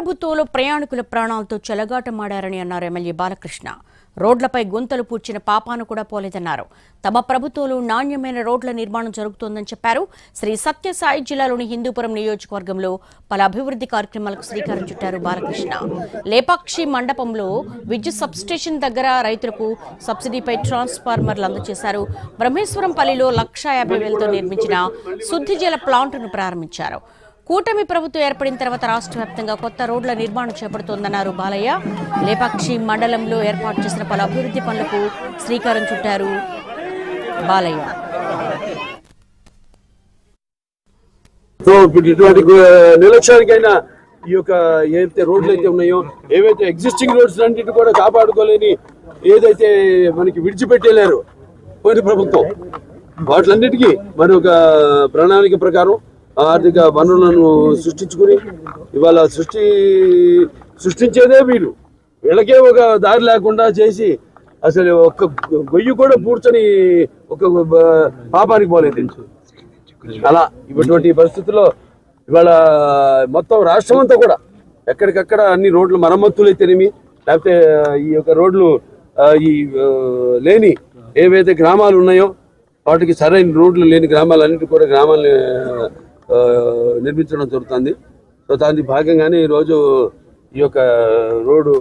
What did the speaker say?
ప్రభుత్వంలో ప్రయాణికుల ప్రాణాలతో చెలగాటమాడారని అన్నారు ఎమ్మెల్యే బాలకృష్ణ. రోడ్లపై గుంతలు పూడ్చిన పాపాను కూడా పోలేదన్నారు. తమ ప్రభుత్వంలో నాణ్యమైన రోడ్ల నిర్మాణం జరుగుతోందని చెప్పారు. శ్రీ సత్యసాయి జిల్లాలోని హిందూపురం నియోజకవర్గంలో పలు అభివృద్ధి కార్యక్రమాలకు శ్రీకారం చుట్టారు బాలకృష్ణ. లేపాక్షి మండపంలో విద్యుత్ సబ్స్టేషన్ దగ్గర రైతులకు సబ్సిడీపై ట్రాన్స్ఫార్మర్లు అందజేశారు. బ్రహ్మేశ్వరంపల్లిలో 1,50,000తో నిర్మించిన శుద్ధి జల ప్లాంట్ను ప్రారంభించారు. కూటమి ప్రభుత్వం ఏర్పడిన తర్వాత రాష్ట్ర వ్యాప్తంగా కొత్త రోడ్ల నిర్మాణం చేపడుతోందన్నారు బాలయ్య. లేపాక్షి మండలంలో ఏర్పాటు చేసిన పలు అభివృద్ధి పనులకు శ్రీకారం చుట్టారు బాలయ్య. నిర్లక్ష్యానికైనా ఈ యొక్క ఏదైతే రోడ్లు అయితే ఉన్నాయో, ఏవైతే ఎగ్జిస్టింగ్ రోడ్స్ అన్నింటినీ కూడా కాపాడుకోలేని ఏదైతే మనకి విడిచిపెట్టేలేరు పోయిన ప్రభుత్వం, వాటిలన్నిటికీ మరి ఒక ప్రణాళిక ప్రకారం ఆర్థిక వనరులను సృష్టించుకుని ఇవాళ సృష్టించేదే వీళ్ళకే ఒక దారి లేకుండా చేసి అసలు ఒక్క గొయ్యి కూడా పూడ్చని ఒక పాపానికి పోలేదు. అలా ఇటువంటి పరిస్థితుల్లో ఇవాళ మొత్తం రాష్ట్రం అంతా కూడా ఎక్కడికక్కడ అన్ని రోడ్లు మరమ్మతులు అయితేనేమి, లేకపోతే ఈ యొక్క రోడ్లు ఈ లేని ఏవైతే గ్రామాలు ఉన్నాయో వాటికి సరైన రోడ్లు లేని గ్రామాలన్నింటి కూడా గ్రామాలని నిర్మించడం జరుగుతుంది. సో దాని భాగంగానే ఈరోజు ఈ యొక్క రోడ్డు